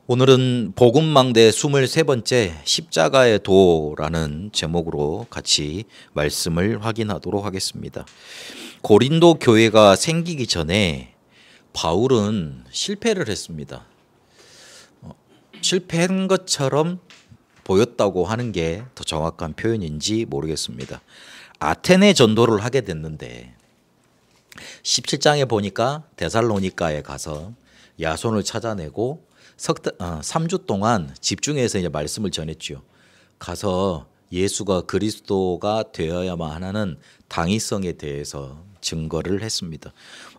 오늘은 복음망대 23번째 십자가의 도라는 제목으로 같이 말씀을 확인하도록 하겠습니다. 고린도 교회가 생기기 전에 바울은 실패를 했습니다. 실패한 것처럼 보였다고 하는 게 더 정확한 표현인지 모르겠습니다. 아테네 전도를 하게 됐는데 17장에 보니까 데살로니가에 가서 야손을 찾아내고 3주 동안 집중해서 이제 말씀을 전했죠. 가서 예수가 그리스도가 되어야만 하는 당위성에 대해서 증거를 했습니다.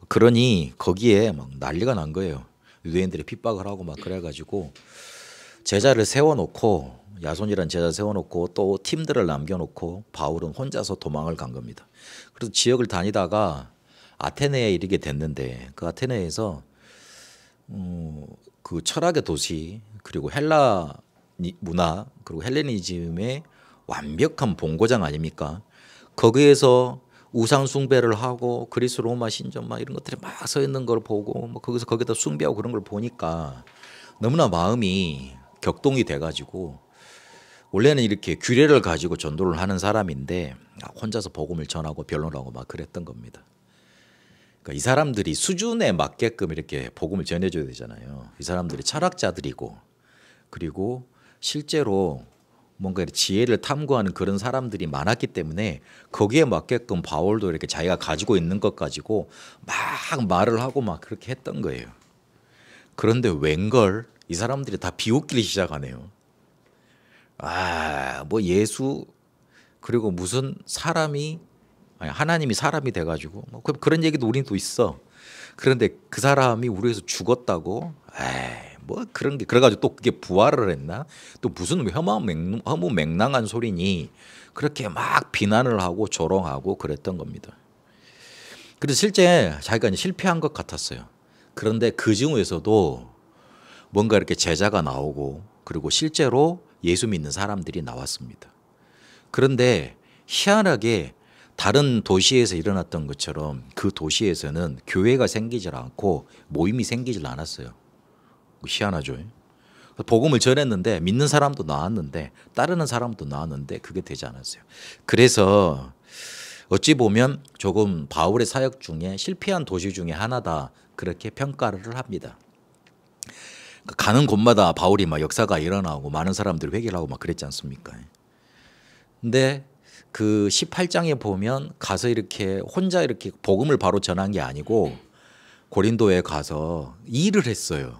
그러니 거기에 막 난리가 난 거예요. 유대인들이 핍박을 하고 막 그래가지고 제자를 세워놓고 야손이란 제자 세워놓고 또 팀들을 남겨놓고 바울은 혼자서 도망을 간 겁니다. 그래서 지역을 다니다가 아테네에 이르게 됐는데 그 아테네에서 그 철학의 도시 그리고 헬라 문화 그리고 헬레니즘의 완벽한 본고장 아닙니까? 거기에서 우상 숭배를 하고 그리스 로마 신전 막 이런 것들이 막 서 있는 걸 보고 뭐 거기다 숭배하고 그런 걸 보니까 너무나 마음이 격동이 돼가지고 원래는 이렇게 규례를 가지고 전도를 하는 사람인데 혼자서 복음을 전하고 변론하고 막 그랬던 겁니다. 그러니까 이 사람들이 수준에 맞게끔 이렇게 복음을 전해줘야 되잖아요. 이 사람들이 철학자들이고 그리고 실제로 뭔가 지혜를 탐구하는 그런 사람들이 많았기 때문에 거기에 맞게끔 바울도 이렇게 자기가 가지고 있는 것 가지고 막 말을 하고 막 그렇게 했던 거예요. 그런데 웬걸 이 사람들이 다 비웃기기 시작하네요. 뭐 예수 그리고 무슨 사람이 하나님이 사람이 돼가지고 뭐 그런 얘기도 우리는 또 있어. 그런데 그 사람이 우리 위해서 죽었다고? 뭐 그런 게 그래가지고 또 그게 부활을 했나? 또 무슨 허무맹랑한 소리니? 그렇게 막 비난을 하고 조롱하고 그랬던 겁니다. 그래서 실제 자기가 이제 실패한 것 같았어요. 그런데 그 중에서도 뭔가 이렇게 제자가 나오고 그리고 실제로 예수 믿는 사람들이 나왔습니다. 그런데 희한하게 다른 도시에서 일어났던 것처럼 그 도시에서는 교회가 생기질 않고 모임이 생기질 않았어요. 희한하죠. 복음을 전했는데 믿는 사람도 나왔는데 따르는 사람도 나왔는데 그게 되지 않았어요. 그래서 어찌 보면 조금 바울의 사역 중에 실패한 도시 중에 하나다 그렇게 평가를 합니다. 가는 곳마다 바울이 막 역사가 일어나고 많은 사람들이 회개를 하고 막 그랬지 않습니까? 근데 그 18장에 보면 가서 이렇게 혼자 이렇게 복음을 바로 전한 게 아니고 고린도에 가서 일을 했어요.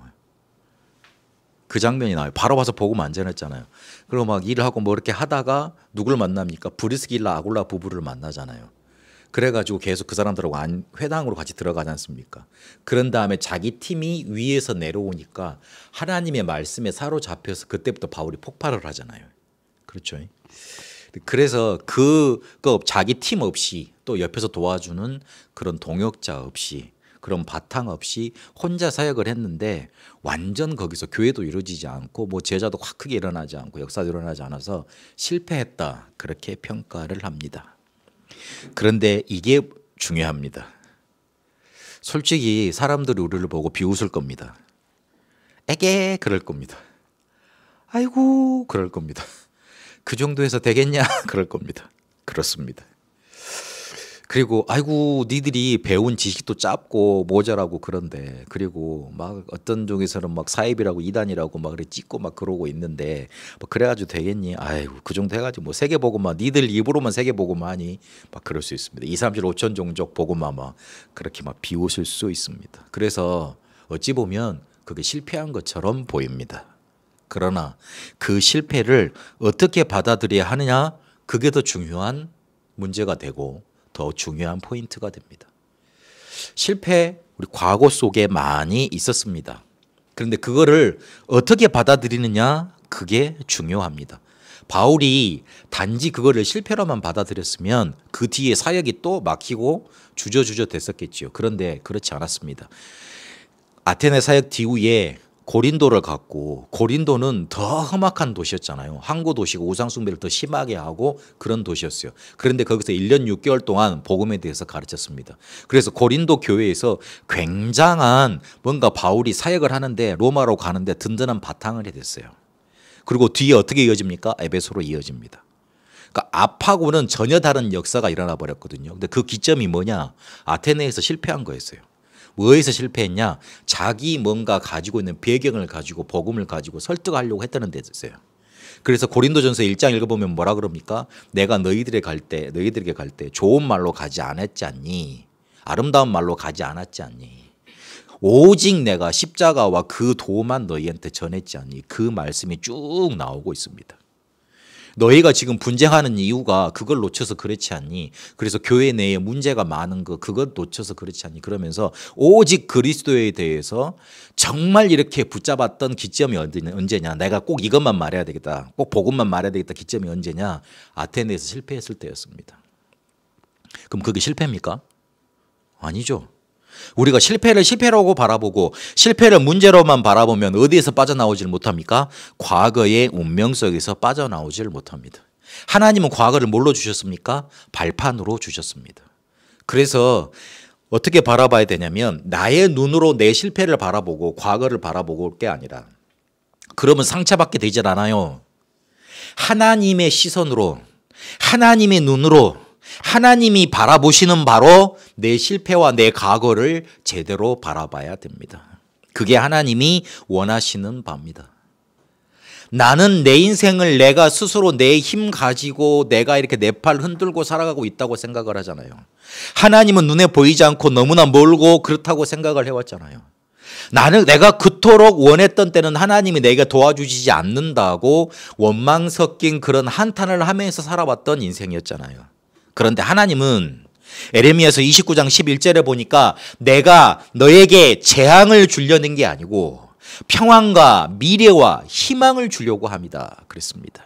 그 장면이 나와요. 바로 와서 복음 안 전했잖아요. 그리고 막 일을 하고 뭐 이렇게 하다가 누굴 만납니까? 브리스길라 아굴라 부부를 만나잖아요. 그래가지고 계속 그 사람들하고 회당으로 같이 들어가지 않습니까? 그런 다음에 자기 팀이 위에서 내려오니까 하나님의 말씀에 사로잡혀서 그때부터 바울이 폭발을 하잖아요. 그렇죠? 그래서 그거 자기 팀 없이 또 옆에서 도와주는 그런 동역자 없이 그런 바탕 없이 혼자 사역을 했는데 완전 거기서 교회도 이루어지지 않고 뭐 제자도 확 크게 일어나지 않고 역사도 일어나지 않아서 실패했다 그렇게 평가를 합니다. 그런데 이게 중요합니다. 솔직히 사람들이 우리를 보고 비웃을 겁니다. 에게 그럴 겁니다. 아이고 그럴 겁니다. 그 정도에서 되겠냐 그럴 겁니다. 그렇습니다. 그리고 아이고 니들이 배운 지식도 짧고 모자라고 그런데 그리고 막 어떤 쪽에서는 막 사입이라고 이단이라고 막 그래 찍고 막 그러고 있는데 뭐 그래가지고 되겠니? 아이고 그 정도 해가지고 뭐 세계복음만 니들 입으로만 세계복음만 하니 막 그럴 수 있습니다. 2, 3, 7, 5천 종족 복음만 막 그렇게 막 비웃을 수 있습니다. 그래서 어찌 보면 그게 실패한 것처럼 보입니다. 그러나 그 실패를 어떻게 받아들여야 하느냐 그게 더 중요한 문제가 되고 더 중요한 포인트가 됩니다. 실패 우리 과거 속에 많이 있었습니다. 그런데 그거를 어떻게 받아들이느냐 그게 중요합니다. 바울이 단지 그거를 실패로만 받아들였으면 그 뒤에 사역이 또 막히고 주저주저 됐었겠죠. 그런데 그렇지 않았습니다. 아테네 사역 뒤후에 고린도를 갖고, 고린도는 더 험악한 도시였잖아요. 항구 도시고 우상 숭배를 더 심하게 하고 그런 도시였어요. 그런데 거기서 1년 6개월 동안 복음에 대해서 가르쳤습니다. 그래서 고린도 교회에서 굉장한 뭔가 바울이 사역을 하는데 로마로 가는데 든든한 바탕을 해댔어요. 그리고 뒤에 어떻게 이어집니까? 에베소로 이어집니다. 그러니까 앞하고는 전혀 다른 역사가 일어나 버렸거든요. 근데 그 기점이 뭐냐? 아테네에서 실패한 거였어요. 뭐에서 실패했냐? 자기 뭔가 가지고 있는 배경을 가지고 복음을 가지고 설득하려고 했다는 데 있어요. 그래서 고린도전서 1장 읽어보면 뭐라 그럽니까? 내가 너희들에게 갈 때 좋은 말로 가지 않았지 않니? 아름다운 말로 가지 않았지 않니? 오직 내가 십자가와 그 도만 너희한테 전했지 않니? 그 말씀이 쭉 나오고 있습니다. 너희가 지금 분쟁하는 이유가 그걸 놓쳐서 그렇지 않니? 그래서 교회 내에 문제가 많은 그걸 놓쳐서 그렇지 않니? 그러면서 오직 그리스도에 대해서 정말 이렇게 붙잡았던 기점이 언제냐? 내가 꼭 이것만 말해야 되겠다. 꼭 복음만 말해야 되겠다. 기점이 언제냐? 아테네에서 실패했을 때였습니다. 그럼 그게 실패입니까? 아니죠. 우리가 실패를 실패라고 바라보고 실패를 문제로만 바라보면 어디에서 빠져나오질 못합니까? 과거의 운명 속에서 빠져나오질 못합니다. 하나님은 과거를 뭘로 주셨습니까? 발판으로 주셨습니다. 그래서 어떻게 바라봐야 되냐면 나의 눈으로 내 실패를 바라보고 과거를 바라보고 게 아니라 그러면 상처받게 되질 않아요. 하나님의 시선으로 하나님의 눈으로 하나님이 바라보시는 바로 내 실패와 내 과거를 제대로 바라봐야 됩니다. 그게 하나님이 원하시는 바입니다. 나는 내 인생을 내가 스스로 내 힘 가지고 내가 이렇게 내 팔 흔들고 살아가고 있다고 생각을 하잖아요. 하나님은 눈에 보이지 않고 너무나 멀고 그렇다고 생각을 해왔잖아요. 내가 그토록 원했던 때는 하나님이 내게 도와주지 않는다고 원망 섞인 그런 한탄을 하면서 살아왔던 인생이었잖아요. 그런데 하나님은 에레미야서 29장 11절에 보니까 내가 너에게 재앙을 주려는 게 아니고 평안과 미래와 희망을 주려고 합니다. 그랬습니다.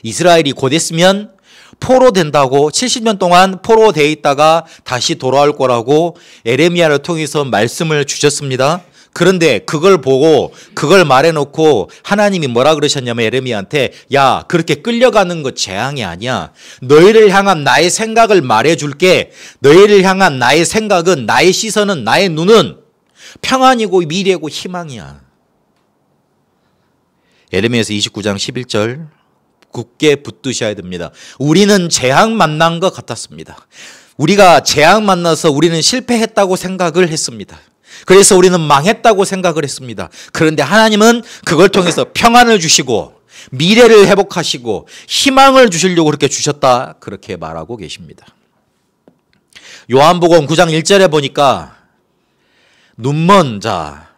이스라엘이 곧 있으면 포로된다고 70년 동안 포로되어 있다가 다시 돌아올 거라고 에레미야를 통해서 말씀을 주셨습니다. 그런데 그걸 보고 그걸 말해놓고 하나님이 뭐라 그러셨냐면 에레미야한테 야 그렇게 끌려가는 거 재앙이 아니야. 너희를 향한 나의 생각을 말해줄게. 너희를 향한 나의 생각은 나의 시선은 나의 눈은 평안이고 미래고 희망이야. 에레미야서 29장 11절 굳게 붙드셔야 됩니다. 우리는 재앙 만난 것 같았습니다. 우리가 재앙 만나서 우리는 실패했다고 생각을 했습니다. 그래서 우리는 망했다고 생각을 했습니다. 그런데 하나님은 그걸 통해서 평안을 주시고 미래를 회복하시고 희망을 주시려고 그렇게 주셨다. 그렇게 말하고 계십니다. 요한복음 9장 1절에 보니까 눈먼 자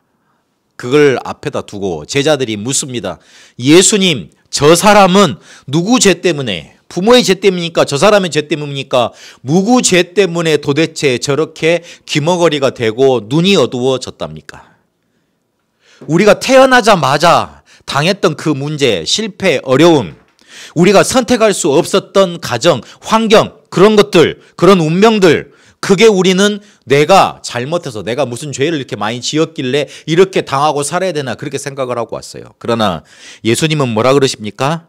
그걸 앞에다 두고 제자들이 묻습니다. 예수님 저 사람은 누구 죄 때문에 부모의 죄 때문입니까? 저 사람의 죄 때문입니까? 누구 죄 때문에 도대체 저렇게 귀머거리가 되고 눈이 어두워졌답니까? 우리가 태어나자마자 당했던 그 문제, 실패, 어려움, 우리가 선택할 수 없었던 가정, 환경, 그런 것들, 그런 운명들, 그게 우리는 내가 잘못해서 내가 무슨 죄를 이렇게 많이 지었길래 이렇게 당하고 살아야 되나 그렇게 생각을 하고 왔어요. 그러나 예수님은 뭐라 그러십니까?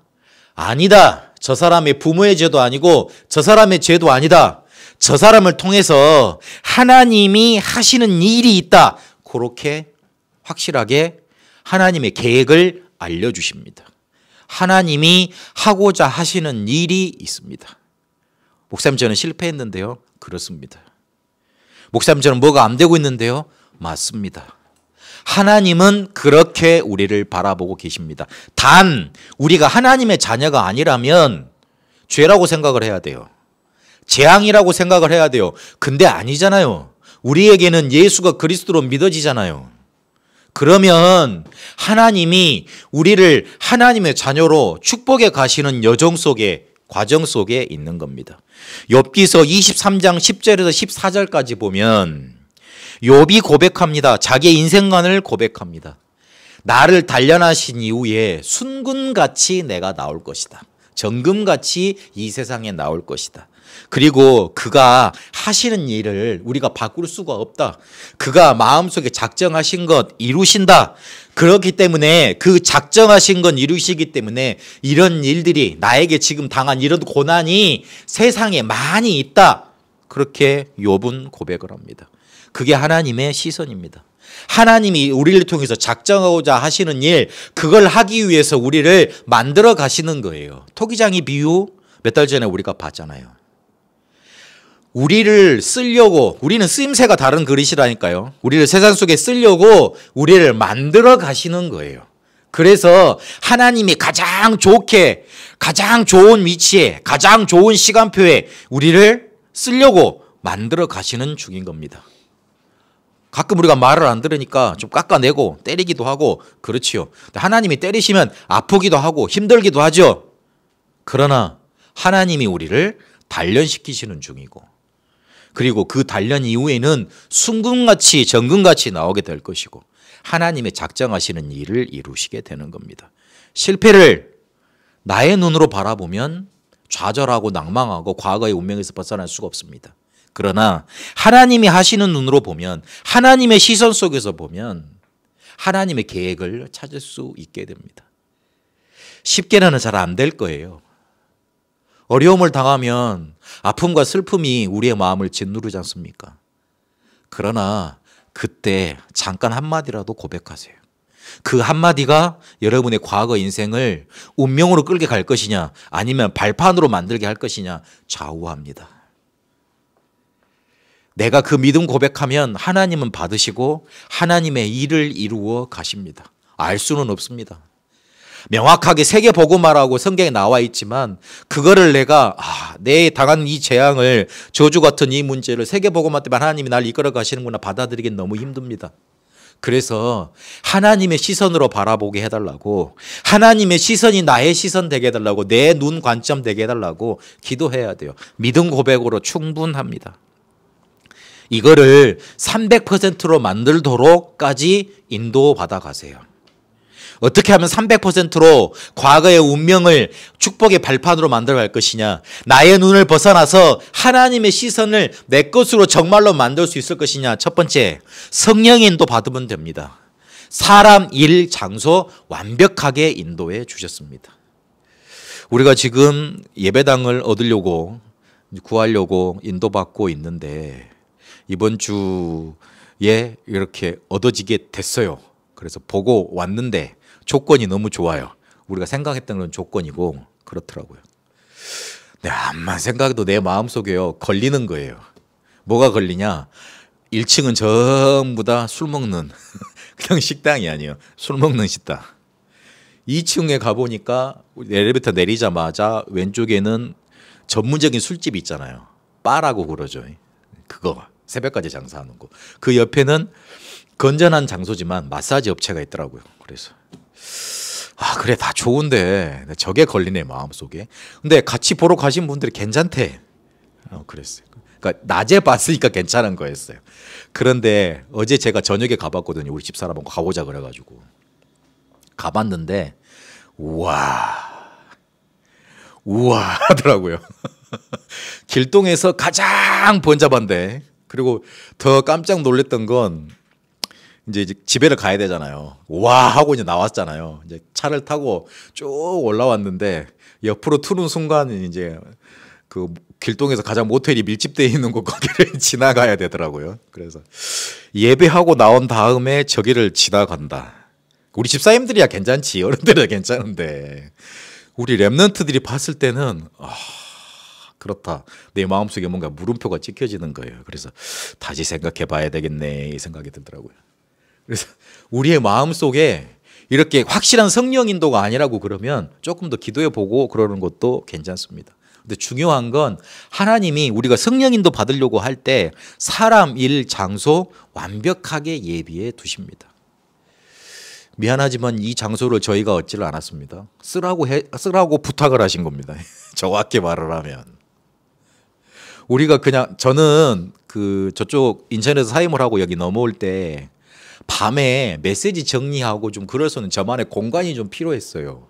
아니다. 저 사람의 부모의 죄도 아니고 저 사람의 죄도 아니다. 저 사람을 통해서 하나님이 하시는 일이 있다. 그렇게 확실하게 하나님의 계획을 알려주십니다. 하나님이 하고자 하시는 일이 있습니다. 목사님 저는 실패했는데요. 그렇습니다. 목사님 저는 뭐가 안 되고 있는데요. 맞습니다. 하나님은 그렇게 우리를 바라보고 계십니다. 단 우리가 하나님의 자녀가 아니라면 죄라고 생각을 해야 돼요. 재앙이라고 생각을 해야 돼요. 근데 아니잖아요. 우리에게는 예수가 그리스도로 믿어지잖아요. 그러면 하나님이 우리를 하나님의 자녀로 축복해 가시는 여정 속에 과정 속에 있는 겁니다. 욥기서 23장 10절에서 14절까지 보면 욥이 고백합니다. 자기의 인생관을 고백합니다. 나를 단련하신 이후에 순금같이 내가 나올 것이다. 정금같이 이 세상에 나올 것이다. 그리고 그가 하시는 일을 우리가 바꿀 수가 없다. 그가 마음속에 작정하신 것 이루신다. 그렇기 때문에 그 작정하신 건 이루시기 때문에 이런 일들이 나에게 지금 당한 이런 고난이 세상에 많이 있다. 그렇게 욥은 고백을 합니다. 그게 하나님의 시선입니다. 하나님이 우리를 통해서 작정하고자 하시는 일, 그걸 하기 위해서 우리를 만들어 가시는 거예요. 토기장이 비유 몇 달 전에 우리가 봤잖아요. 우리를 쓰려고, 우리는 쓰임새가 다른 그릇이라니까요. 우리를 세상 속에 쓰려고 우리를 만들어 가시는 거예요. 그래서 하나님이 가장 좋게, 가장 좋은 위치에, 가장 좋은 시간표에 우리를 쓰려고 만들어 가시는 중인 겁니다. 가끔 우리가 말을 안 들으니까 좀 깎아내고 때리기도 하고 그렇지요. 하나님이 때리시면 아프기도 하고 힘들기도 하죠. 그러나 하나님이 우리를 단련시키시는 중이고, 그리고 그 단련 이후에는 순금같이 정금같이 나오게 될 것이고 하나님의 작정하시는 일을 이루시게 되는 겁니다. 실패를 나의 눈으로 바라보면 좌절하고 낭망하고 과거의 운명에서 벗어날 수가 없습니다. 그러나 하나님이 하시는 눈으로 보면, 하나님의 시선 속에서 보면 하나님의 계획을 찾을 수 있게 됩니다. 쉽게는 잘 안 될 거예요. 어려움을 당하면 아픔과 슬픔이 우리의 마음을 짓누르지 않습니까? 그러나 그때 잠깐 한마디라도 고백하세요. 그 한마디가 여러분의 과거 인생을 운명으로 끌게 갈 것이냐 아니면 발판으로 만들게 할 것이냐 좌우합니다. 내가 그 믿음 고백하면 하나님은 받으시고 하나님의 일을 이루어 가십니다. 알 수는 없습니다. 명확하게 세계복음화라고 성경에 나와 있지만 그거를 내가 내 당한 이 재앙을, 저주 같은 이 문제를 세계복음화 때문에 하나님이 날 이끌어 가시는구나 받아들이긴 너무 힘듭니다. 그래서 하나님의 시선으로 바라보게 해달라고, 하나님의 시선이 나의 시선 되게 해달라고, 내 눈 관점 되게 해달라고 기도해야 돼요. 믿음 고백으로 충분합니다. 이거를 300%로 만들도록까지 인도받아 가세요. 어떻게 하면 300%로 과거의 운명을 축복의 발판으로 만들어 갈 것이냐, 나의 눈을 벗어나서 하나님의 시선을 내 것으로 정말로 만들 수 있을 것이냐. 첫 번째, 성령의 인도 받으면 됩니다. 사람, 일, 장소 완벽하게 인도해 주셨습니다. 우리가 지금 예배당을 얻으려고, 구하려고 인도받고 있는데 이번 주에 이렇게 얻어지게 됐어요. 그래서 보고 왔는데 조건이 너무 좋아요. 우리가 생각했던 그런 조건이고 그렇더라고요. 네, 암만 생각해도 내 마음속에요 걸리는 거예요. 뭐가 걸리냐? 1층은 전부 다 술 먹는 그냥 식당이 아니에요. 술 먹는 식당. 2층에 가보니까 엘리베이터 내리자마자 왼쪽에는 전문적인 술집이 있잖아요. 바라고 그러죠. 그거 새벽까지 장사하는 거. 그 옆에는 건전한 장소지만 마사지 업체가 있더라고요. 그래서 그래 다 좋은데 저게 걸리네 마음속에. 근데 같이 보러 가신 분들이 괜찮대. 그랬어요. 그러니까 낮에 봤으니까 괜찮은 거였어요. 그런데 어제 제가 저녁에 가봤거든요. 우리 집사람하고 가보자 그래가지고 가봤는데 우와 하더라고요. 길동에서 가장 번잡한데, 그리고 더 깜짝 놀랐던 건 이제 집에를 가야 되잖아요. 와 하고 이제 나왔잖아요. 이제 차를 타고 쭉 올라왔는데 옆으로 트는 순간 이제 그 길동에서 가장 모텔이 밀집되어 있는 곳 거기를 지나가야 되더라고요. 그래서 예배하고 나온 다음에 저기를 지나간다. 우리 집사님들이야 괜찮지, 어른들은 괜찮은데 우리 랩런트들이 봤을 때는 그렇다. 내 마음속에 뭔가 물음표가 찍혀지는 거예요. 그래서 다시 생각해 봐야 되겠네 이 생각이 들더라고요. 그래서 우리의 마음속에 이렇게 확실한 성령 인도가 아니라고 그러면 조금 더 기도해 보고 그러는 것도 괜찮습니다. 근데 중요한 건 하나님이 우리가 성령 인도 받으려고 할 때 사람, 일, 장소 완벽하게 예비해 두십니다. 미안하지만 이 장소를 저희가 얻지를 않았습니다. 쓰라고 부탁을 하신 겁니다. 정확히 말을 하면. 우리가 그냥, 저는 저쪽 인천에서 사임을 하고 여기 넘어올 때 밤에 메시지 정리하고 좀 그래서는 저만의 공간이 좀 필요했어요.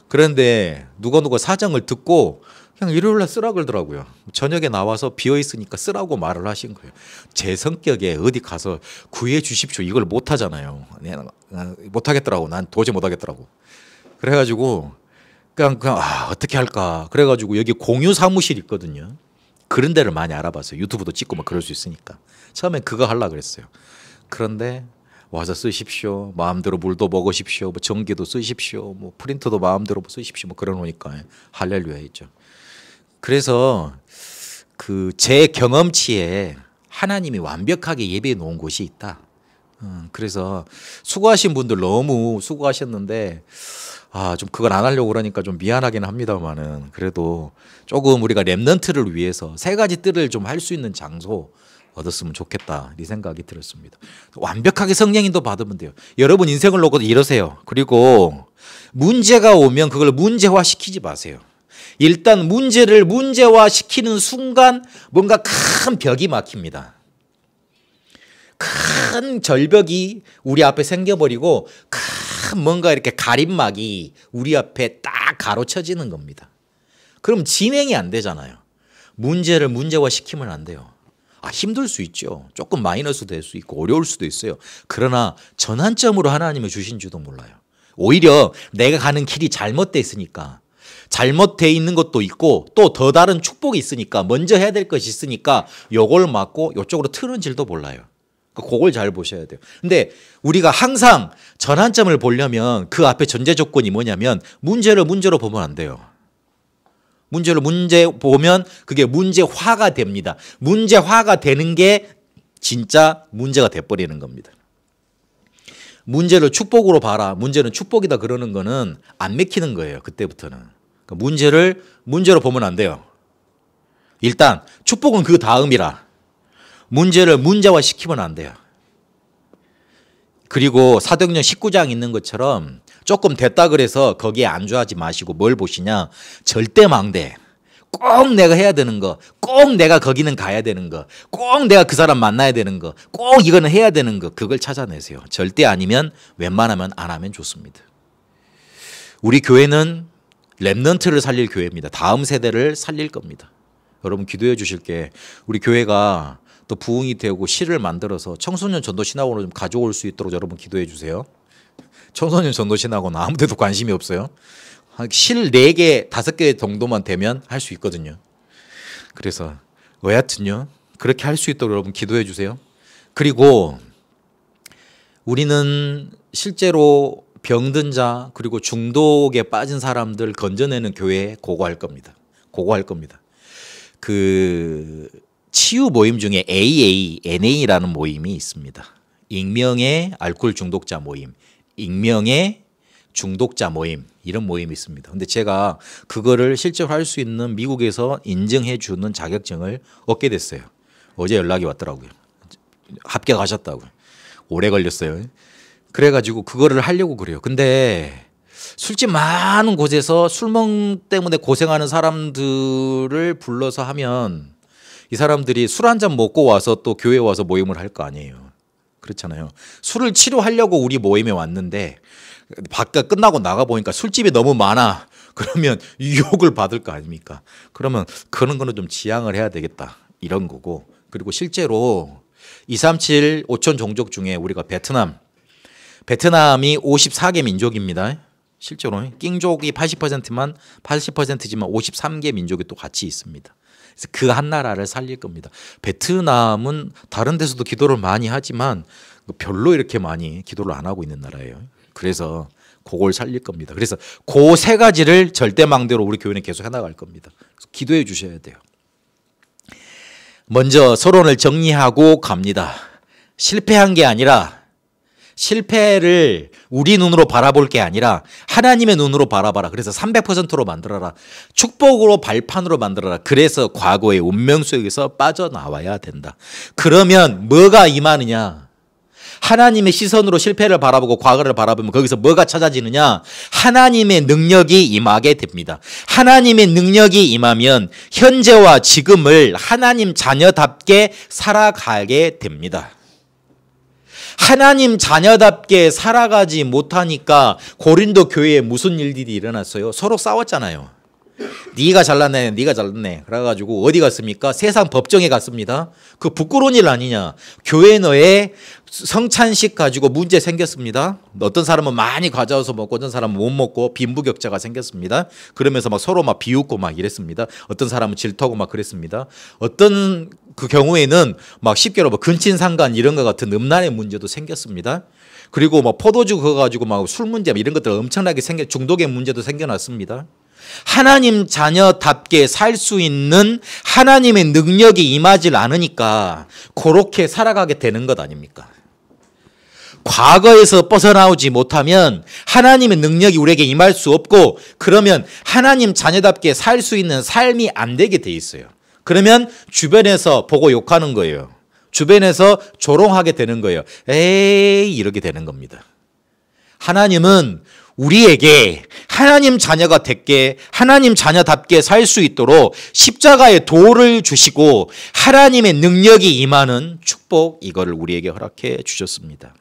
그런데 누가 사정을 듣고 그냥 일요일날 쓰라 그러더라고요. 저녁에 나와서 비어있으니까 쓰라고 말을 하신 거예요. 제 성격에 어디 가서 구해 주십시오 이걸 못하잖아요. 못하겠더라고. 난 도저히 못하겠더라고. 그래가지고 그냥 어떻게 할까. 그래가지고 여기 공유 사무실 있거든요. 그런 데를 많이 알아봤어요. 유튜브도 찍고 막 그럴 수 있으니까. 처음엔 그거 하려고 그랬어요. 그런데 와서 쓰십시오. 마음대로 물도 먹으십시오. 뭐 전기도 쓰십시오. 뭐 프린터도 마음대로 쓰십시오. 뭐 그러 놓으니까 할렐루야 했죠. 그래서 그 제 경험치에 하나님이 완벽하게 예배해 놓은 곳이 있다. 그래서 수고하신 분들 너무 수고하셨는데 좀 그걸 안 하려고 그러니까 좀 미안하긴 합니다만은 그래도 조금 우리가 렘넌트를 위해서 세 가지 뜰을 좀 할 수 있는 장소 얻었으면 좋겠다 이 생각이 들었습니다. 완벽하게 성령인도 받으면 돼요. 여러분 인생을 놓고 이러세요. 그리고 문제가 오면 그걸 문제화시키지 마세요. 일단 문제를 문제화시키는 순간 뭔가 큰 벽이 막힙니다. 큰 절벽이 우리 앞에 생겨버리고 큰 뭔가 이렇게 가림막이 우리 앞에 딱 가로쳐지는 겁니다. 그럼 진행이 안 되잖아요. 문제를 문제화시키면 안 돼요. 힘들 수 있죠. 조금 마이너스 될 수 있고 어려울 수도 있어요. 그러나 전환점으로 하나님을 주신 줄도 몰라요. 오히려 내가 가는 길이 잘못돼 있으니까 잘못돼 있는 것도 있고 또 더 다른 축복이 있으니까 먼저 해야 될 것이 있으니까 요걸 막고 요쪽으로 트는 줄도 몰라요. 그걸 잘 보셔야 돼요. 근데 우리가 항상 전환점을 보려면 그 앞에 전제 조건이 뭐냐면 문제를 문제로 보면 안 돼요. 문제를 문제 보면 그게 문제화가 됩니다. 문제화가 되는 게 진짜 문제가 돼버리는 겁니다. 문제를 축복으로 봐라. 문제는 축복이다 그러는 거는 안 맥히는 거예요. 그때부터는. 그러니까 문제를 문제로 보면 안 돼요. 일단 축복은 그 다음이라 문제를 문제화 시키면 안 돼요. 그리고 사도행전 19장 있는 것처럼 조금 됐다 그래서 거기에 안주하지 마시고 뭘 보시냐. 절대망대. 꼭 내가 해야 되는 거. 꼭 내가 거기는 가야 되는 거. 꼭 내가 그 사람 만나야 되는 거. 꼭 이거는 해야 되는 거. 그걸 찾아내세요. 절대 아니면 웬만하면 안 하면 좋습니다. 우리 교회는 렘넌트를 살릴 교회입니다. 다음 세대를 살릴 겁니다. 여러분 기도해 주실게. 우리 교회가 또 부흥이 되고 시를 만들어서 청소년 전도 신학원으로 좀 가져올 수 있도록 여러분 기도해 주세요. 청소년 전도 신학원 아무 데도 관심이 없어요. 실 4개, 5개 정도만 되면 할 수 있거든요. 그래서 여하튼요. 그렇게 할 수 있도록 여러분 기도해 주세요. 그리고 우리는 실제로 병든 자 그리고 중독에 빠진 사람들 건져내는 교회에 고고할 겁니다. 고고할 겁니다. 그 치유 모임 중에 AA, NA라는 모임이 있습니다. 익명의 알코올 중독자 모임, 익명의 중독자 모임 이런 모임이 있습니다. 근데 제가 그거를 실제로 할 수 있는 미국에서 인정해 주는 자격증을 얻게 됐어요. 어제 연락이 왔더라고요. 합격하셨다고요. 오래 걸렸어요. 그래가지고 그거를 하려고 그래요. 근데 술집 많은 곳에서 술먹 때문에 고생하는 사람들을 불러서 하면 이 사람들이 술 한 잔 먹고 와서 또 교회에 와서 모임을 할 거 아니에요. 그렇잖아요. 술을 치료하려고 우리 모임에 왔는데 바깥 끝나고 나가보니까 술집이 너무 많아. 그러면 유혹을 받을 거 아닙니까? 그러면 그런 거는 좀 지양을 해야 되겠다. 이런 거고. 그리고 실제로 237 5천 종족 중에 우리가 베트남이 54개 민족입니다. 실제로 낑족이 80%지만 53개 민족이 또 같이 있습니다. 그래서 그 한 나라를 살릴 겁니다. 베트남은 다른 데서도 기도를 많이 하지만 별로 이렇게 많이 기도를 안 하고 있는 나라예요. 그래서 그걸 살릴 겁니다. 그래서 그 세 가지를 절대망대로 우리 교회는 계속 해나갈 겁니다. 기도해 주셔야 돼요. 먼저 서론을 정리하고 갑니다. 실패한 게 아니라 실패를 우리 눈으로 바라볼 게 아니라 하나님의 눈으로 바라봐라. 그래서 300%로 만들어라. 축복으로 발판으로 만들어라. 그래서 과거의 운명 속에서 빠져나와야 된다. 그러면 뭐가 임하느냐? 하나님의 시선으로 실패를 바라보고 과거를 바라보면 거기서 뭐가 찾아지느냐? 하나님의 능력이 임하게 됩니다. 하나님의 능력이 임하면 현재와 지금을 하나님 자녀답게 살아가게 됩니다. 하나님 자녀답게 살아가지 못하니까 고린도 교회에 무슨 일들이 일어났어요? 서로 싸웠잖아요. 네가 잘났네, 네가 잘났네. 그래가지고 어디 갔습니까? 세상 법정에 갔습니다. 그 부끄러운 일 아니냐. 교회 너의 성찬식 가지고 문제 생겼습니다. 어떤 사람은 많이 가져와서 먹고 어떤 사람은 못 먹고 빈부격차가 생겼습니다. 그러면서 막 서로 막 비웃고 막 이랬습니다. 어떤 사람은 질투하고 막 그랬습니다. 어떤 그 경우에는 막 쉽게로 뭐 근친상간 이런 것 같은 음란의 문제도 생겼습니다. 그리고 뭐 포도주 그거 가지고 막 술 문제 이런 것들 엄청나게 중독의 문제도 생겨났습니다. 하나님 자녀답게 살 수 있는 하나님의 능력이 임하질 않으니까 그렇게 살아가게 되는 것 아닙니까? 과거에서 벗어나오지 못하면 하나님의 능력이 우리에게 임할 수 없고 그러면 하나님 자녀답게 살 수 있는 삶이 안 되게 돼 있어요. 그러면 주변에서 보고 욕하는 거예요. 주변에서 조롱하게 되는 거예요. 에이 이렇게 되는 겁니다. 하나님은 우리에게 하나님 자녀가 됐게 하나님 자녀답게 살 수 있도록 십자가의 도를 주시고 하나님의 능력이 임하는 축복 이거를 우리에게 허락해 주셨습니다.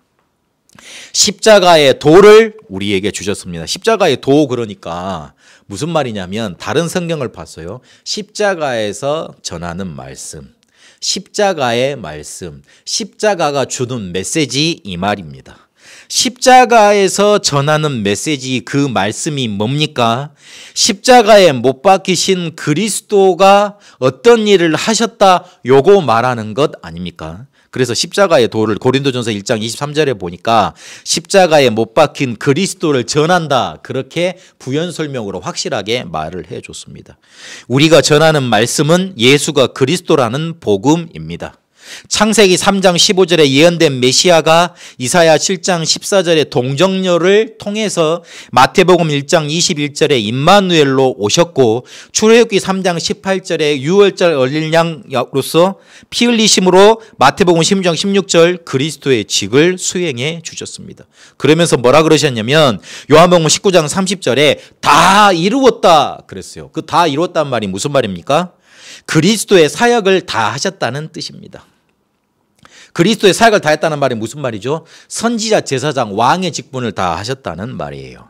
십자가의 도를 우리에게 주셨습니다. 십자가의 도 그러니까 무슨 말이냐면 다른 성경을 봤어요. 십자가에서 전하는 말씀, 십자가의 말씀, 십자가가 주는 메시지 이 말입니다. 십자가에서 전하는 메시지 그 말씀이 뭡니까? 십자가에 못 박히신 그리스도가 어떤 일을 하셨다 요거 말하는 것 아닙니까? 그래서 십자가의 도를 고린도전서 1장 23절에 보니까 십자가에 못 박힌 그리스도를 전한다 그렇게 부연 설명으로 확실하게 말을 해줬습니다. 우리가 전하는 말씀은 예수가 그리스도라는 복음입니다. 창세기 3장 15절에 예언된 메시아가 이사야 7장 14절에 동정녀를 통해서 마태복음 1장 21절에 임마누엘로 오셨고 출애굽기 3장 18절에 유월절 어린 양으로서 피 흘리심으로 마태복음 16장 16절 그리스도의 직을 수행해 주셨습니다. 그러면서 뭐라 그러셨냐면 요한복음 19장 30절에 다 이루었다 그랬어요. 그 다 이루었다는 말이 무슨 말입니까? 그리스도의 사역을 다 하셨다는 뜻입니다. 그리스도의 사역을 다 했다는 말이 무슨 말이죠? 선지자, 제사장, 왕의 직분을 다 하셨다는 말이에요.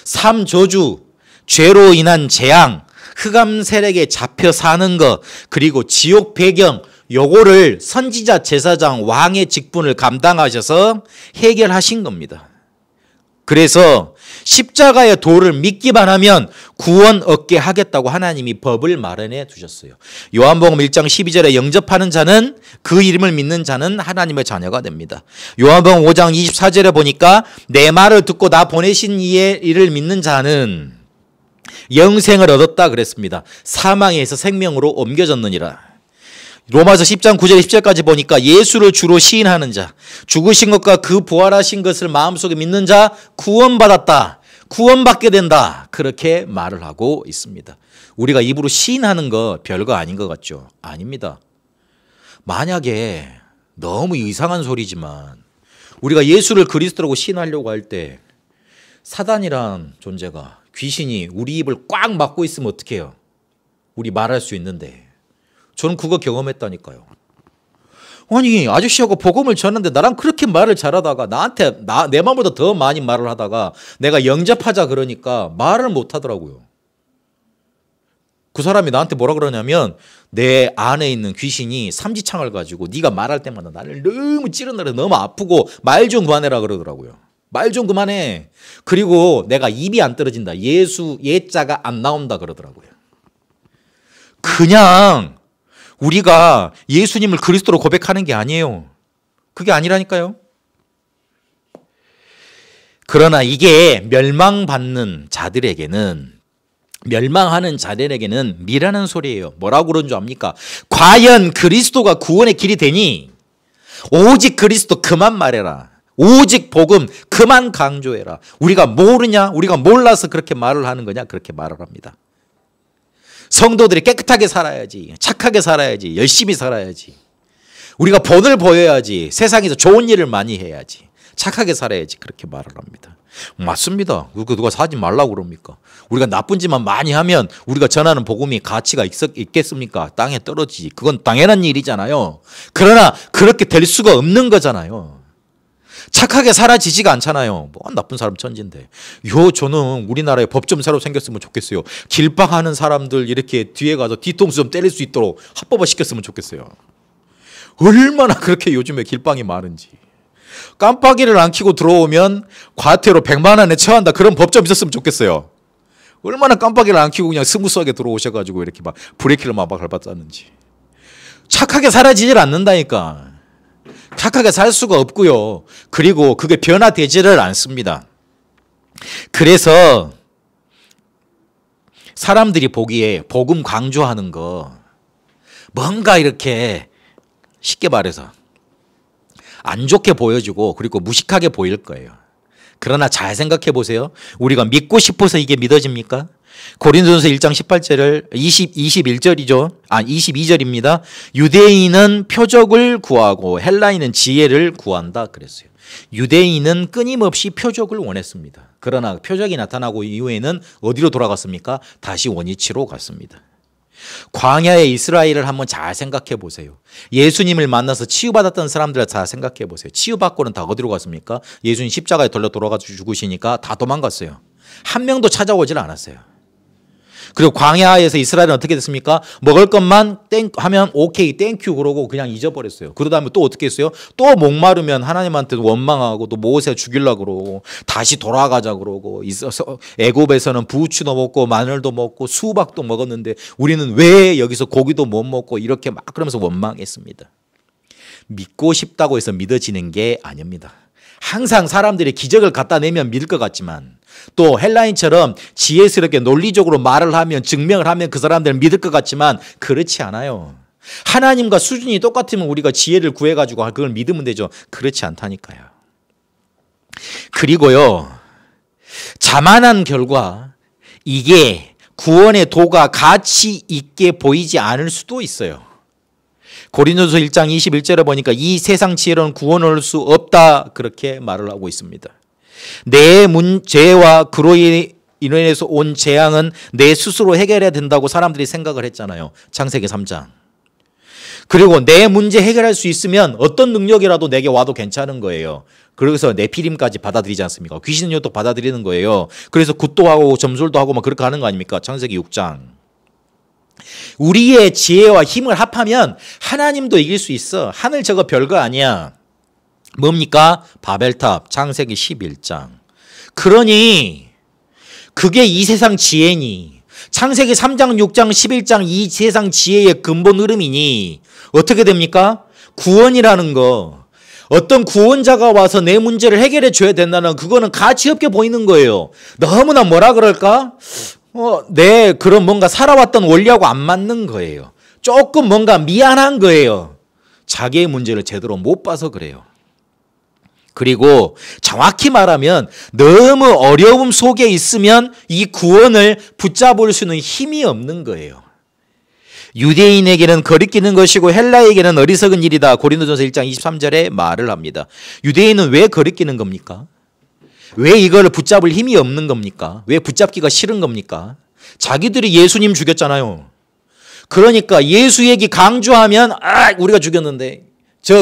삶 저주, 죄로 인한 재앙, 흑암 세력에 잡혀 사는 것, 그리고 지옥 배경 요거를 선지자, 제사장, 왕의 직분을 감당하셔서 해결하신 겁니다. 그래서 십자가의 도를 믿기만 하면 구원 얻게 하겠다고 하나님이 법을 마련해 두셨어요. 요한복음 1장 12절에 영접하는 자는 그 이름을 믿는 자는 하나님의 자녀가 됩니다. 요한복음 5장 24절에 보니까 내 말을 듣고 나 보내신 이를 믿는 자는 영생을 얻었다 그랬습니다. 사망에서 생명으로 옮겨졌느니라. 로마서 10장 9절 10절까지 보니까 예수를 주로 시인하는 자, 죽으신 것과 그 부활하신 것을 마음속에 믿는 자 구원받았다. 구원받게 된다. 그렇게 말을 하고 있습니다. 우리가 입으로 시인하는 거 별거 아닌 것 같죠? 아닙니다. 만약에 너무 이상한 소리지만 우리가 예수를 그리스도라고 시인하려고 할 때 사단이란 존재가 귀신이 우리 입을 꽉 막고 있으면 어떻게 해요? 우리 말할 수 있는데 저는 그거 경험했다니까요. 아니 아저씨하고 복음을 전하는데 나랑 그렇게 말을 잘하다가 나한테 내 마음보다 더 많이 말을 하다가 내가 영접하자 그러니까 말을 못 하더라고요. 그 사람이 나한테 뭐라 그러냐면 내 안에 있는 귀신이 삼지창을 가지고 네가 말할 때마다 나를 너무 찌른다 너무 아프고 말 좀 그만해라 그러더라고요. 말 좀 그만해. 그리고 내가 입이 안 떨어진다. 예수 예자가 안 나온다 그러더라고요. 그냥 우리가 예수님을 그리스도로 고백하는 게 아니에요. 그게 아니라니까요. 그러나 이게 멸망하는 자들에게는 미라는 소리예요. 뭐라고 그런 줄 압니까? 과연 그리스도가 구원의 길이 되니? 오직 그리스도 그만 말해라. 오직 복음 그만 강조해라. 우리가 모르냐? 우리가 몰라서 그렇게 말을 하는 거냐? 그렇게 말을 합니다. 성도들이 깨끗하게 살아야지, 착하게 살아야지, 열심히 살아야지. 우리가 본을 보여야지, 세상에서 좋은 일을 많이 해야지, 착하게 살아야지 그렇게 말을 합니다. 맞습니다. 누가 하지 말라고 그럽니까? 우리가 나쁜 짓만 많이 하면 우리가 전하는 복음이 가치가 있겠습니까? 땅에 떨어지지. 그건 당연한 일이잖아요. 그러나 그렇게 될 수가 없는 거잖아요. 착하게 살아지지가 않잖아요. 뭐 나쁜 사람 천진데. 저는 우리나라에 법 좀 새로 생겼으면 좋겠어요. 길빵하는 사람들 이렇게 뒤에 가서 뒤통수 좀 때릴 수 있도록 합법화 시켰으면 좋겠어요. 얼마나 그렇게 요즘에 길빵이 많은지. 깜빡이를 안 켜고 들어오면 과태료 100만 원에 처한다. 그런 법 좀 있었으면 좋겠어요. 얼마나 깜빡이를 안 켜고 그냥 스무스하게 들어오셔가지고 이렇게 막 브레이크를 막 밟았다는지. 착하게 살아지질 않는다니까. 착하게 살 수가 없고요. 그리고 그게 변화되지를 않습니다. 그래서 사람들이 보기에 복음 강조하는 거 뭔가 이렇게 쉽게 말해서 안 좋게 보여지고 그리고 무식하게 보일 거예요. 그러나 잘 생각해 보세요. 우리가 믿고 싶어서 이게 믿어집니까? 고린도전서 1장 18절을 21절이죠. 22절입니다. 유대인은 표적을 구하고 헬라인은 지혜를 구한다 그랬어요. 유대인은 끊임없이 표적을 원했습니다. 그러나 표적이 나타나고 이후에는 어디로 돌아갔습니까? 다시 원위치로 갔습니다. 광야의 이스라엘을 한번 잘 생각해 보세요. 예수님을 만나서 치유받았던 사람들을 잘 생각해 보세요. 치유받고는 다 어디로 갔습니까? 예수님 십자가에 돌아가 죽으시니까 다 도망갔어요. 한 명도 찾아오질 않았어요. 그리고 광야에서 이스라엘은 어떻게 됐습니까? 먹을 것만 하면 오케이 땡큐 그러고 그냥 잊어버렸어요. 그러다 보면 또 어떻게 했어요? 또 목마르면 하나님한테 원망하고 또 모세 죽이려고 그러고 다시 돌아가자 그러고 있어서 애굽에서는 부추도 먹고 마늘도 먹고 수박도 먹었는데 우리는 왜 여기서 고기도 못 먹고 이렇게 막 그러면서 원망했습니다. 믿고 싶다고 해서 믿어지는 게 아닙니다. 항상 사람들이 기적을 갖다 내면 믿을 것 같지만 또 헬라인처럼 지혜스럽게 논리적으로 말을 하면 증명을 하면 그 사람들은 믿을 것 같지만 그렇지 않아요. 하나님과 수준이 똑같으면 우리가 지혜를 구해가지고 그걸 믿으면 되죠. 그렇지 않다니까요. 그리고요, 자만한 결과 이게 구원의 도가 가치 있게 보이지 않을 수도 있어요. 고린도서 1장 21절에 보니까 이 세상 지혜로는 구원을 얻을 수 없다 그렇게 말을 하고 있습니다. 내 죄와 그로 인해서 온 재앙은 내 스스로 해결해야 된다고 사람들이 생각을 했잖아요. 창세기 3장. 그리고 내 문제 해결할 수 있으면 어떤 능력이라도 내게 와도 괜찮은 거예요. 그래서 네피림까지 받아들이지 않습니까? 귀신력도 받아들이는 거예요. 그래서 굿도 하고 점술도 하고 막 그렇게 하는 거 아닙니까? 창세기 6장. 우리의 지혜와 힘을 합하면 하나님도 이길 수 있어. 하늘 저거 별거 아니야. 뭡니까? 바벨탑 창세기 11장. 그러니 그게 이 세상 지혜니 창세기 3장 6장 11장 이 세상 지혜의 근본 흐름이니 어떻게 됩니까? 구원이라는 거. 어떤 구원자가 와서 내 문제를 해결해 줘야 된다는 그거는 가치 없게 보이는 거예요. 너무나 뭐라 그럴까? 내 그런 뭔가 살아왔던 원리하고 안 맞는 거예요. 조금 뭔가 미안한 거예요. 자기의 문제를 제대로 못 봐서 그래요. 그리고 정확히 말하면 너무 어려움 속에 있으면 이 구원을 붙잡을 수는 힘이 없는 거예요. 유대인에게는 거리끼는 것이고 헬라에게는 어리석은 일이다. 고린도전서 1장 23절에 말을 합니다. 유대인은 왜 거리끼는 겁니까? 왜 이거를 붙잡을 힘이 없는 겁니까? 왜 붙잡기가 싫은 겁니까? 자기들이 예수님 죽였잖아요. 그러니까 예수 얘기 강조하면 우리가 죽였는데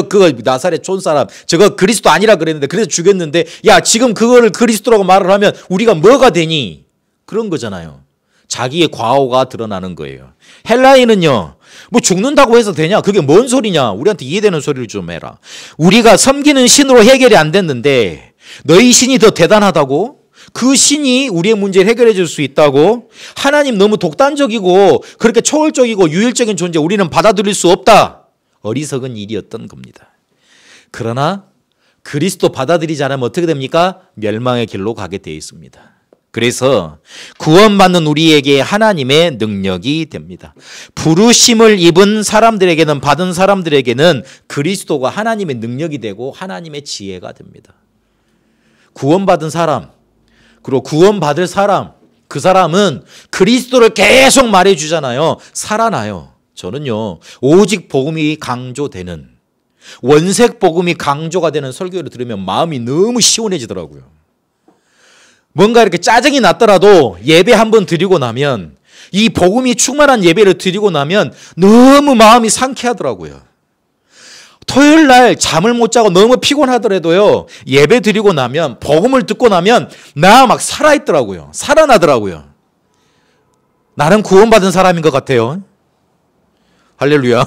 그거 나사렛 촌사람 저거 그리스도 아니라 그랬는데 그래서 죽였는데 야 지금 그거를 그리스도라고 말을 하면 우리가 뭐가 되니? 그런 거잖아요. 자기의 과오가 드러나는 거예요. 헬라인은요. 뭐 죽는다고 해서 되냐? 그게 뭔 소리냐? 우리한테 이해되는 소리를 좀 해라. 우리가 섬기는 신으로 해결이 안 됐는데 너희 신이 더 대단하다고? 그 신이 우리의 문제를 해결해 줄 수 있다고? 하나님 너무 독단적이고 그렇게 초월적이고 유일적인 존재 우리는 받아들일 수 없다. 어리석은 일이었던 겁니다. 그러나 그리스도 받아들이지 않으면 어떻게 됩니까? 멸망의 길로 가게 되어 있습니다. 그래서 구원받는 우리에게 하나님의 능력이 됩니다. 부르심을 입은 사람들에게는 받은 사람들에게는 그리스도가 하나님의 능력이 되고 하나님의 지혜가 됩니다. 구원받은 사람 그리고 구원받을 사람 그 사람은 그리스도를 계속 말해주잖아요. 살아나요. 저는요 오직 복음이 강조되는 원색 복음이 강조가 되는 설교를 들으면 마음이 너무 시원해지더라고요. 뭔가 이렇게 짜증이 났더라도 예배 한번 드리고 나면 이 복음이 충만한 예배를 드리고 나면 너무 마음이 상쾌하더라고요. 토요일 날 잠을 못 자고 너무 피곤하더라도요, 예배 드리고 나면, 복음을 듣고 나면 나 막 살아있더라고요. 살아나더라고요. 나는 구원받은 사람인 것 같아요. 할렐루야.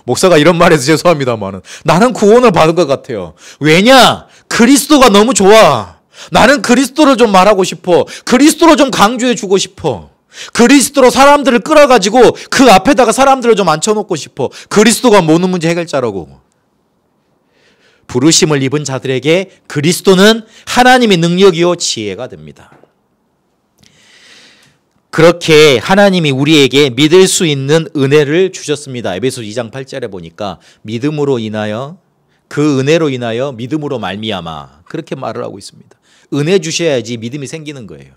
목사가 이런 말해서 죄송합니다만 나는 구원을 받은 것 같아요. 왜냐? 그리스도가 너무 좋아. 나는 그리스도를 좀 말하고 싶어. 그리스도를 좀 강조해 주고 싶어. 그리스도로 사람들을 끌어가지고 그 앞에다가 사람들을 좀 앉혀놓고 싶어. 그리스도가 모든 문제 해결자라고. 부르심을 입은 자들에게 그리스도는 하나님의 능력이요 지혜가 됩니다. 그렇게 하나님이 우리에게 믿을 수 있는 은혜를 주셨습니다. 에베소 2장 8절에 보니까 믿음으로 인하여, 그 은혜로 인하여 믿음으로 말미암아, 그렇게 말을 하고 있습니다. 은혜 주셔야지 믿음이 생기는 거예요.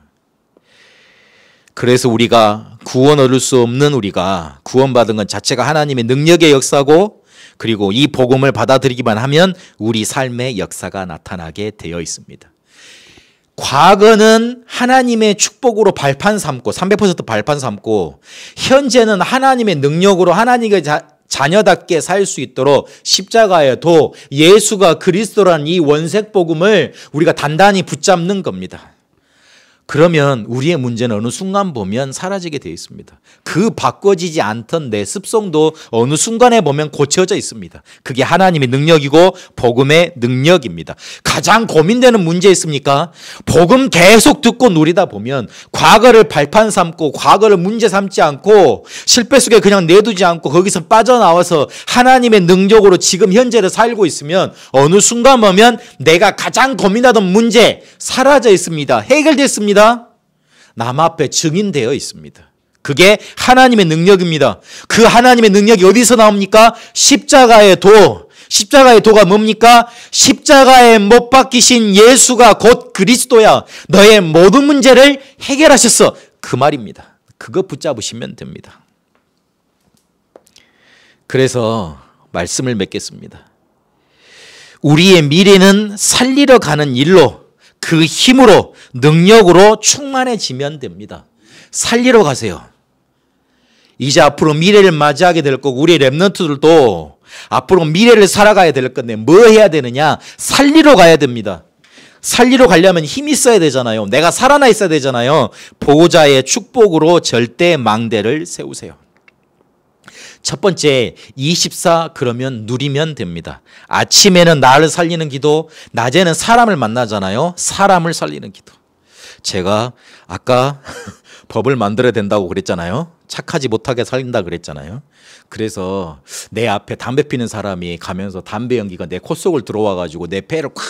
그래서 우리가 구원 얻을 수 없는 우리가 구원받은 것 자체가 하나님의 능력의 역사고, 그리고 이 복음을 받아들이기만 하면 우리 삶의 역사가 나타나게 되어 있습니다. 과거는 하나님의 축복으로 발판 삼고 300% 발판 삼고, 현재는 하나님의 능력으로 하나님의 자녀답게 살 수 있도록 십자가의 도, 예수가 그리스도라는 이 원색 복음을 우리가 단단히 붙잡는 겁니다. 그러면 우리의 문제는 어느 순간 보면 사라지게 되어 있습니다. 그 바꿔지지 않던 내 습성도 어느 순간에 보면 고쳐져 있습니다. 그게 하나님의 능력이고 복음의 능력입니다. 가장 고민되는 문제 있습니까? 복음 계속 듣고 누리다 보면 과거를 발판 삼고 과거를 문제 삼지 않고 실패 속에 그냥 내두지 않고 거기서 빠져나와서 하나님의 능력으로 지금 현재를 살고 있으면 어느 순간 보면 내가 가장 고민하던 문제 사라져 있습니다. 해결됐습니다. 남 앞에 증인되어 있습니다. 그게 하나님의 능력입니다. 그 하나님의 능력이 어디서 나옵니까? 십자가의 도. 십자가의 도가 뭡니까? 십자가에 못 박히신 예수가 곧 그리스도야. 너의 모든 문제를 해결하셨어. 그 말입니다. 그거 붙잡으시면 됩니다. 그래서 말씀을 맺겠습니다. 우리의 미래는 살리러 가는 일로, 그 힘으로, 능력으로 충만해지면 됩니다. 살리러 가세요. 이제 앞으로 미래를 맞이하게 될 거고, 우리 랩런트들도 앞으로 미래를 살아가야 될 건데 뭐 해야 되느냐? 살리러 가야 됩니다. 살리러 가려면 힘이 있어야 되잖아요. 내가 살아나 있어야 되잖아요. 보호자의 축복으로 절대 망대를 세우세요. 첫 번째, 24 그러면 누리면 됩니다. 아침에는 나를 살리는 기도, 낮에는 사람을 만나잖아요. 사람을 살리는 기도. 제가 아까 법을 만들어야 된다고 그랬잖아요. 착하지 못하게 살린다 그랬잖아요. 그래서 내 앞에 담배 피는 사람이 가면서 담배 연기가 내 코 속을 들어와가지고 내 폐를 콱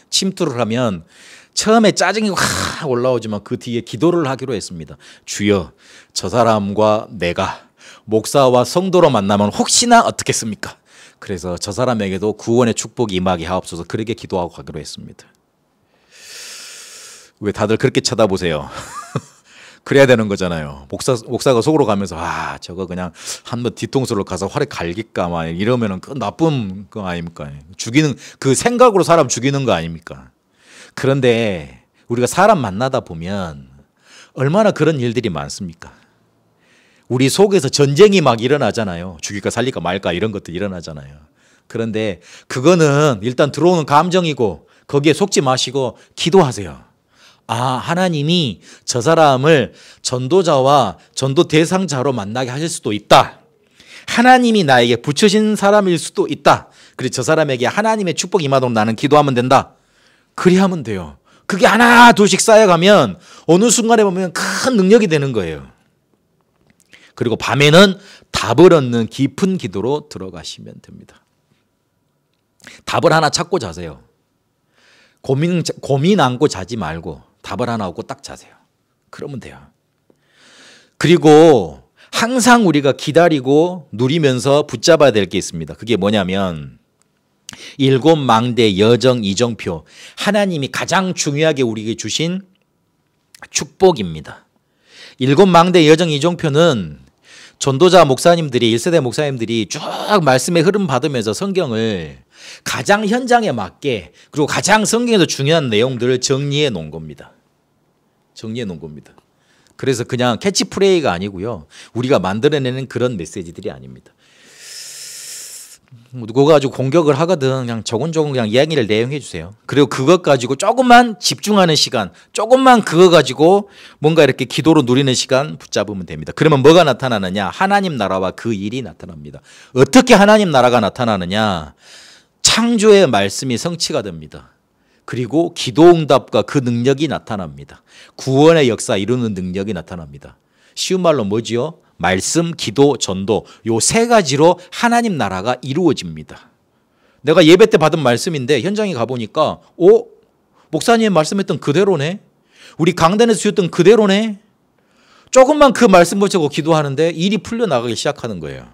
침투를 하면 처음에 짜증이 확 올라오지만 그 뒤에 기도를 하기로 했습니다. 주여, 저 사람과 내가 목사와 성도로 만나면 혹시나 어떻겠습니까? 그래서 저 사람에게도 구원의 축복이 임하게 하옵소서, 그렇게 기도하고 가기로 했습니다. 왜 다들 그렇게 쳐다보세요? 그래야 되는 거잖아요. 목사가 속으로 가면서 저거 그냥 한번 뒤통수로 가서 활에 갈길까 막 이러면은 그 나쁜 거 아닙니까? 죽이는, 그 생각으로 사람 죽이는 거 아닙니까? 그런데 우리가 사람 만나다 보면 얼마나 그런 일들이 많습니까? 우리 속에서 전쟁이 막 일어나잖아요. 죽일까 살릴까 말까 이런 것도 일어나잖아요. 그런데 그거는 일단 들어오는 감정이고 거기에 속지 마시고 기도하세요. 하나님이 저 사람을 전도자와 전도 대상자로 만나게 하실 수도 있다. 하나님이 나에게 붙여진 사람일 수도 있다. 그래서 저 사람에게 하나님의 축복이 임하도록 나는 기도하면 된다. 그리 하면 돼요. 그게 하나 둘씩 쌓여가면 어느 순간에 보면 큰 능력이 되는 거예요. 그리고 밤에는 답을 얻는 깊은 기도로 들어가시면 됩니다. 답을 하나 찾고 자세요. 고민 안고 자지 말고 답을 하나 얻고 딱 자세요. 그러면 돼요. 그리고 항상 우리가 기다리고 누리면서 붙잡아야 될 게 있습니다. 그게 뭐냐면 7망대 여정 이정표, 하나님이 가장 중요하게 우리에게 주신 축복입니다. 7망대 여정 이정표는 전도자 목사님들이, 1세대 목사님들이 쭉 말씀의 흐름 받으면서 성경을 가장 현장에 맞게, 그리고 가장 성경에서 중요한 내용들을 정리해 놓은 겁니다. 정리해 놓은 겁니다. 그래서 그냥 캐치프레이가 아니고요. 우리가 만들어내는 그런 메시지들이 아닙니다. 그거 가지고 공격을 하거든 그냥 조곤조곤 그냥 이야기를 내용해 주세요. 그리고 그것 가지고 조금만 집중하는 시간, 조금만 그거 가지고 뭔가 이렇게 기도로 누리는 시간 붙잡으면 됩니다. 그러면 뭐가 나타나느냐? 하나님 나라와 그 일이 나타납니다. 어떻게 하나님 나라가 나타나느냐? 창조의 말씀이 성취가 됩니다. 그리고 기도응답과 그 능력이 나타납니다. 구원의 역사 이루는 능력이 나타납니다. 쉬운 말로 뭐지요? 말씀, 기도, 전도 요 세 가지로 하나님 나라가 이루어집니다. 내가 예배 때 받은 말씀인데 현장에 가보니까 목사님 말씀했던 그대로네. 우리 강단에서 주셨던 그대로네. 조금만 그 말씀 붙잡고 기도하는데 일이 풀려나가기 시작하는 거예요.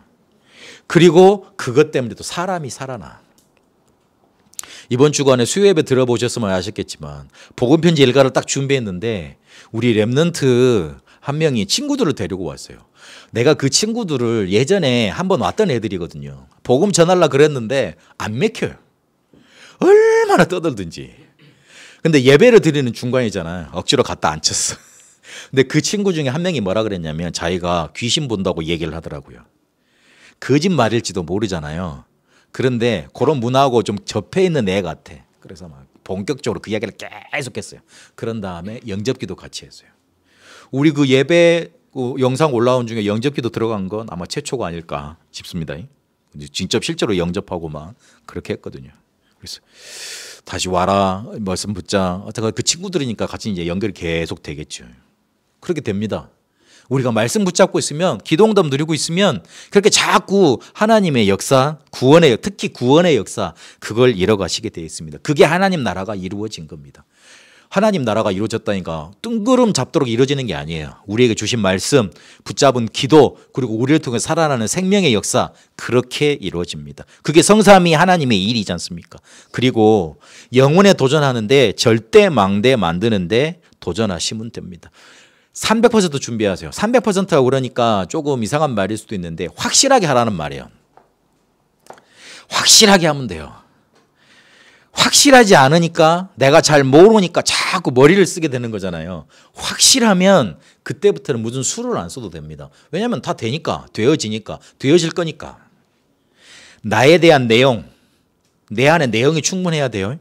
그리고 그것 때문에 또 사람이 살아나. 이번 주간에 수요 예배 들어보셨으면 아셨겠지만 복음편지 일가를 딱 준비했는데 우리 랩런트 한 명이 친구들을 데리고 왔어요. 내가 그 친구들을 예전에 한번 왔던 애들이거든요. 복음 전하려고 그랬는데 안 맥혀요. 얼마나 떠들든지. 근데 예배를 드리는 중간이잖아요. 억지로 갖다 앉혔어. 근데 그 친구 중에 한 명이 뭐라 그랬냐면 자기가 귀신 본다고 얘기를 하더라고요. 거짓말일지도 모르잖아요. 그런데 그런 문화하고 좀 접해 있는 애 같아. 그래서 막 본격적으로 그 이야기를 계속 했어요. 그런 다음에 영접기도 같이 했어요. 우리 그 예배 영상 올라온 중에 영접기도 들어간 건 아마 최초가 아닐까 싶습니다. 직접 실제로 영접하고 막 그렇게 했거든요. 그래서 다시 와라 말씀 붙자. 어떻게 그 친구들이니까 같이 이제 연결이 계속 되겠죠. 그렇게 됩니다. 우리가 말씀 붙잡고 있으면 기도응답 누리고 있으면 그렇게 자꾸 하나님의 역사, 특히 구원의 역사 그걸 이뤄가시게 되어 있습니다. 그게 하나님 나라가 이루어진 겁니다. 하나님 나라가 이루어졌다니까 뜬구름 잡도록 이루어지는 게 아니에요. 우리에게 주신 말씀, 붙잡은 기도, 그리고 우리를 통해 살아나는 생명의 역사 그렇게 이루어집니다. 그게 성삼위 하나님의 일이지 않습니까? 그리고 영혼에 도전하는데 절대 망대 만드는데 도전하시면 됩니다. 300% 준비하세요. 300%가 그러니까 조금 이상한 말일 수도 있는데 확실하게 하라는 말이에요. 확실하게 하면 돼요. 확실하지 않으니까 내가 잘 모르니까 자꾸 머리를 쓰게 되는 거잖아요. 확실하면 그때부터는 무슨 수를 안 써도 됩니다. 왜냐하면 다 되니까, 되어지니까, 되어질 거니까. 나에 대한 내용, 내 안에 내용이 충분해야 돼요.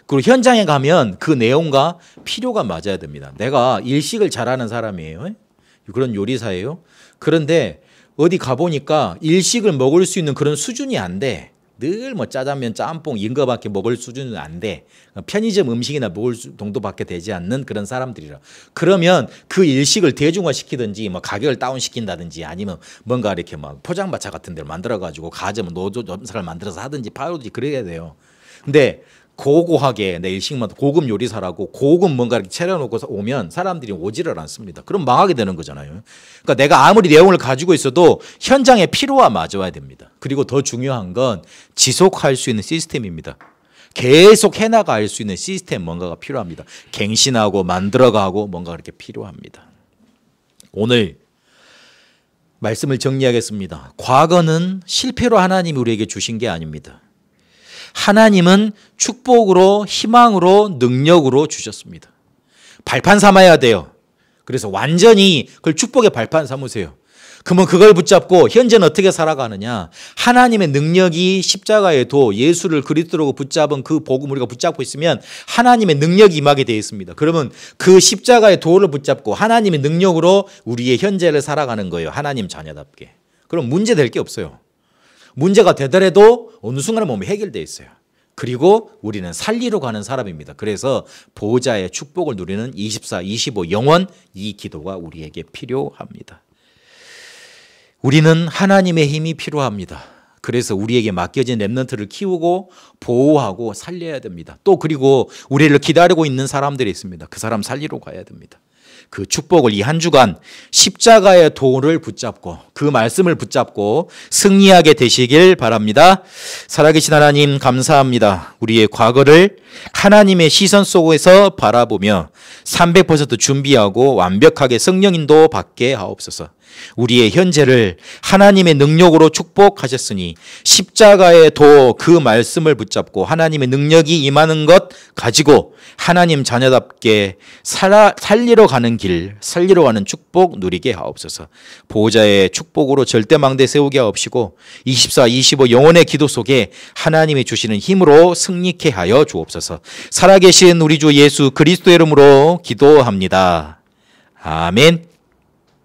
그리고 현장에 가면 그 내용과 필요가 맞아야 됩니다. 내가 일식을 잘하는 사람이에요. 그런 요리사예요. 그런데 어디 가보니까 일식을 먹을 수 있는 그런 수준이 안 돼. 늘 뭐 짜장면, 짬뽕 이런 거밖에 먹을 수준은 안 돼. 편의점 음식이나 먹을 정도밖에 되지 않는 그런 사람들이라. 그러면 그 일식을 대중화시키든지 뭐 가격을 다운시킨다든지 아니면 뭔가 이렇게 막 포장마차 같은 데를 만들어가지고 가점 노조 점사를 만들어서 하든지 팔든지 그래야 돼요. 근데 고고하게 내 일식만 고급 요리사라고 고급 뭔가 이렇게 차려놓고 오면 사람들이 오지를 않습니다. 그럼 망하게 되는 거잖아요. 그러니까 내가 아무리 내용을 가지고 있어도 현장의 필요와 맞아야 됩니다. 그리고 더 중요한 건 지속할 수 있는 시스템입니다. 계속 해나갈 수 있는 시스템 뭔가가 필요합니다. 갱신하고 만들어가고 뭔가 그렇게 필요합니다. 오늘 말씀을 정리하겠습니다. 과거는 실패로 하나님이 우리에게 주신 게 아닙니다. 하나님은 축복으로, 희망으로, 능력으로 주셨습니다. 발판 삼아야 돼요. 그래서 완전히 그걸 축복의 발판 삼으세요. 그러면 그걸 붙잡고 현재는 어떻게 살아가느냐. 하나님의 능력이 십자가의 도, 예수를 그리스도로 붙잡은 그 복음 우리가 붙잡고 있으면 하나님의 능력이 임하게 되어 있습니다. 그러면 그 십자가의 도를 붙잡고 하나님의 능력으로 우리의 현재를 살아가는 거예요. 하나님 자녀답게. 그럼 문제 될 게 없어요. 문제가 되더라도 어느 순간에 몸이 해결되어 있어요. 그리고 우리는 살리러 가는 사람입니다. 그래서 보호자의 축복을 누리는 24, 25 영원 이 기도가 우리에게 필요합니다. 우리는 하나님의 힘이 필요합니다. 그래서 우리에게 맡겨진 렘넌트를 키우고 보호하고 살려야 됩니다. 또 그리고 우리를 기다리고 있는 사람들이 있습니다. 그 사람 살리러 가야 됩니다. 그 축복을 이 한 주간 십자가의 도를 붙잡고 그 말씀을 붙잡고 승리하게 되시길 바랍니다. 살아계신 하나님 감사합니다. 우리의 과거를 하나님의 시선 속에서 바라보며 300% 준비하고 완벽하게 성령 인도 받게 하옵소서. 우리의 현재를 하나님의 능력으로 축복하셨으니 십자가의 도 그 말씀을 붙잡고 하나님의 능력이 임하는 것 가지고 하나님 자녀답게 살리러 가는 가는 길, 살리러 가는 축복 누리게 하옵소서. 보호자의 축복으로 절대 망대 세우게 하옵시고 24, 25 영혼의 기도 속에 하나님이 주시는 힘으로 승리케 하여 주옵소서. 살아계신 우리 주 예수 그리스도의 이름으로 기도합니다. 아멘.